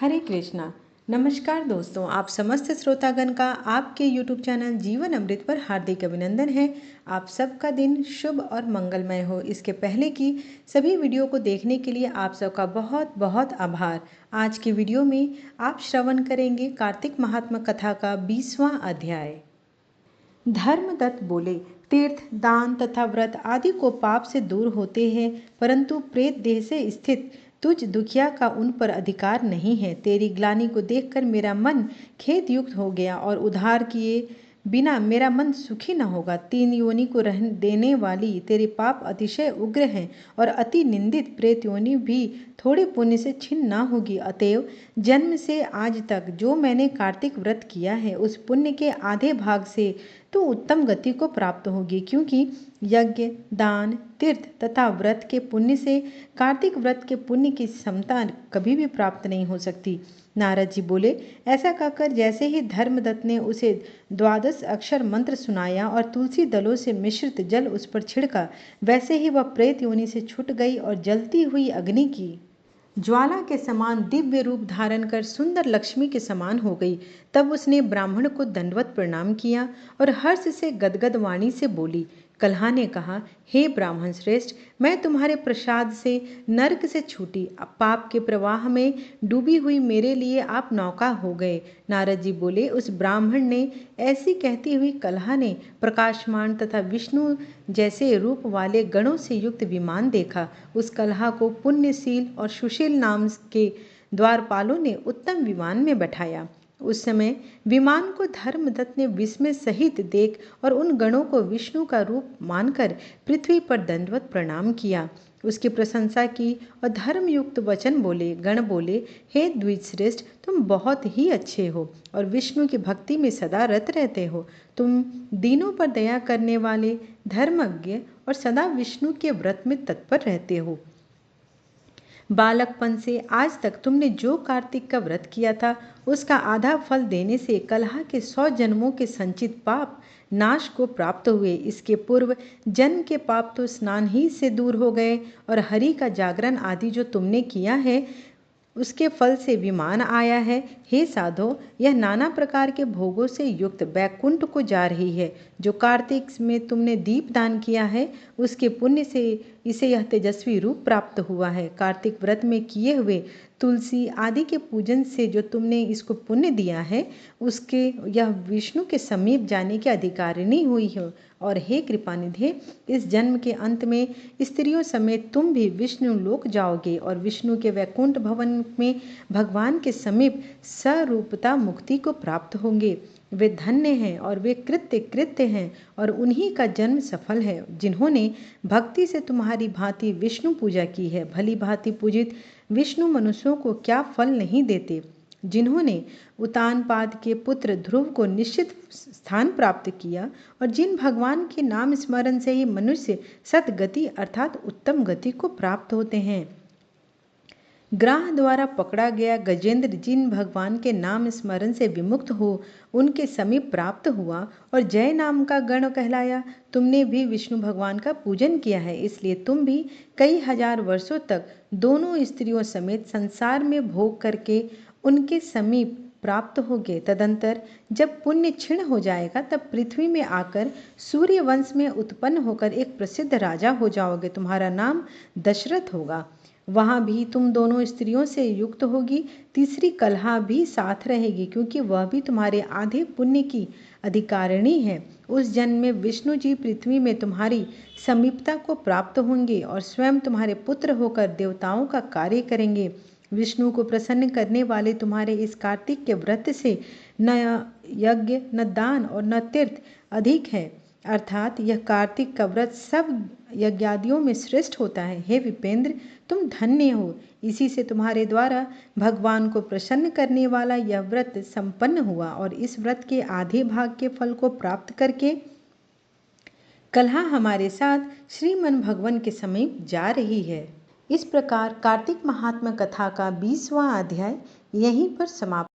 हरे कृष्णा। नमस्कार दोस्तों, आप समस्त श्रोतागण का आपके YouTube चैनल जीवन अमृत पर हार्दिक अभिनंदन है। आप सबका दिन शुभ और मंगलमय हो। इसके पहले की सभी वीडियो को देखने के लिए आप सबका बहुत बहुत आभार। आज की वीडियो में आप श्रवण करेंगे कार्तिक महात्मा कथा का 20वां अध्याय। धर्मदत्त बोले, तीर्थ, दान तथा व्रत आदि को पाप से दूर होते हैं, परंतु प्रेत देह से स्थित तुझ दुखिया का उन पर अधिकार नहीं है। तेरी ग्लानि को देखकर मेरा मन खेद युक्त हो गया और उद्धार किए बिना मेरा मन सुखी न होगा। 3 योनि को रहने देने वाली तेरे पाप अतिशय उग्र हैं और अति निंदित प्रेत योनि भी थोड़े पुण्य से छिन्न न होगी। अतएव जन्म से आज तक जो मैंने कार्तिक व्रत किया है, उस पुण्य के आधे भाग से तो उत्तम गति को प्राप्त होगी, क्योंकि यज्ञ, दान, तीर्थ तथा व्रत के पुण्य से कार्तिक व्रत के पुण्य की समता कभी भी प्राप्त नहीं हो सकती। नारद जी बोले, ऐसा कहकर जैसे ही धर्मदत्त ने उसे 12 अक्षर मंत्र सुनाया और तुलसी दलों से मिश्रित जल उस पर छिड़का, वैसे ही वह प्रेत योनि से छूट गई और जलती हुई अग्नि की ज्वाला के समान दिव्य रूप धारण कर सुंदर लक्ष्मी के समान हो गई। तब उसने ब्राह्मण को दंडवत प्रणाम किया और हर्ष से गदगद वाणी से बोली। कल्हा ने कहा, हे ब्राह्मण श्रेष्ठ, मैं तुम्हारे प्रसाद से नरक से छूटी। अब पाप के प्रवाह में डूबी हुई मेरे लिए आप नौका हो गए। नारद जी बोले, उस ब्राह्मण ने ऐसी कहती हुई कल्हा ने प्रकाशमान तथा विष्णु जैसे रूप वाले गणों से युक्त विमान देखा। उस कल्हा को पुण्यशील और सुशील नाम के द्वारपालों ने उत्तम विमान में बैठाया। उस समय विमान को धर्मदत्त ने विस्मय सहित देख और उन गणों को विष्णु का रूप मानकर पृथ्वी पर दंडवत प्रणाम किया, उसकी प्रशंसा की और धर्मयुक्त वचन बोले। गण बोले, हे द्विजश्रेष्ठ, तुम बहुत ही अच्छे हो और विष्णु की भक्ति में सदा रत रहते हो। तुम दीनों पर दया करने वाले, धर्मज्ञ और सदा विष्णु के व्रत में तत्पर रहते हो। बालकपन से आज तक तुमने जो कार्तिक का व्रत किया था, उसका आधा फल देने से कलहा के 100 जन्मों के संचित पाप नाश को प्राप्त हुए। इसके पूर्व जन्म के पाप तो स्नान ही से दूर हो गए और हरि का जागरण आदि जो तुमने किया है, उसके फल से विमान आया है। हे साधो, यह नाना प्रकार के भोगों से युक्त बैकुंठ को जा रही है। जो कार्तिक में तुमने दीप दान किया है, उसके पुण्य से इसे यह तेजस्वी रूप प्राप्त हुआ है। कार्तिक व्रत में किए हुए तुलसी आदि के पूजन से जो तुमने इसको पुण्य दिया है, उसके यह विष्णु के समीप जाने की अधिकारिणी हुई है। और हे कृपानिधे, इस जन्म के अंत में स्त्रियों समेत तुम भी विष्णु लोक जाओगे और विष्णु के वैकुंठ भवन में भगवान के समीप स्वरूपता मुक्ति को प्राप्त होंगे। वे धन्य हैं और वे कृत्य हैं और उन्हीं का जन्म सफल है, जिन्होंने भक्ति से तुम्हारी भांति विष्णु पूजा की है। भली भांति पूजित विष्णु मनुष्यों को क्या फल नहीं देते। जिन्होंने उतानपाद के पुत्र ध्रुव को निश्चित स्थान प्राप्त किया और जिन भगवान के नाम स्मरण से ही मनुष्य सतगति अर्थात उत्तम गति को प्राप्त होते हैं। ग्राह द्वारा पकड़ा गया गजेंद्र जिन भगवान के नाम स्मरण से विमुक्त हो उनके समीप प्राप्त हुआ और जय नाम का गण कहलाया। तुमने भी विष्णु भगवान का पूजन किया है, इसलिए तुम भी कई हजार वर्षों तक दोनों स्त्रियों समेत संसार में भोग करके उनके समीप प्राप्त होगे। तदंतर जब पुण्य क्षीण हो जाएगा, तब पृथ्वी में आकर सूर्य वंश में उत्पन्न होकर एक प्रसिद्ध राजा हो जाओगे। तुम्हारा नाम दशरथ होगा। वहाँ भी तुम दोनों स्त्रियों से युक्त होगी। तीसरी कलहा भी साथ रहेगी, क्योंकि वह भी तुम्हारे आधे पुण्य की अधिकारिणी है। उस जन्म में विष्णु जी पृथ्वी में तुम्हारी समीपता को प्राप्त होंगे और स्वयं तुम्हारे पुत्र होकर देवताओं का कार्य करेंगे। विष्णु को प्रसन्न करने वाले तुम्हारे इस कार्तिक के व्रत से न यज्ञ, न दान और न तीर्थ अधिक है, अर्थात यह कार्तिक का व्रत सब यज्ञादियों में श्रेष्ठ होता है। हे विपेंद्र, तुम धन्य हो। इसी से तुम्हारे द्वारा भगवान को प्रसन्न करने वाला यह व्रत संपन्न हुआ और इस व्रत के आधे भाग के फल को प्राप्त करके कल्हा हमारे साथ श्रीमन भगवान के समीप जा रही है। इस प्रकार कार्तिक महात्मा कथा का 20वां अध्याय यहीं पर समाप्त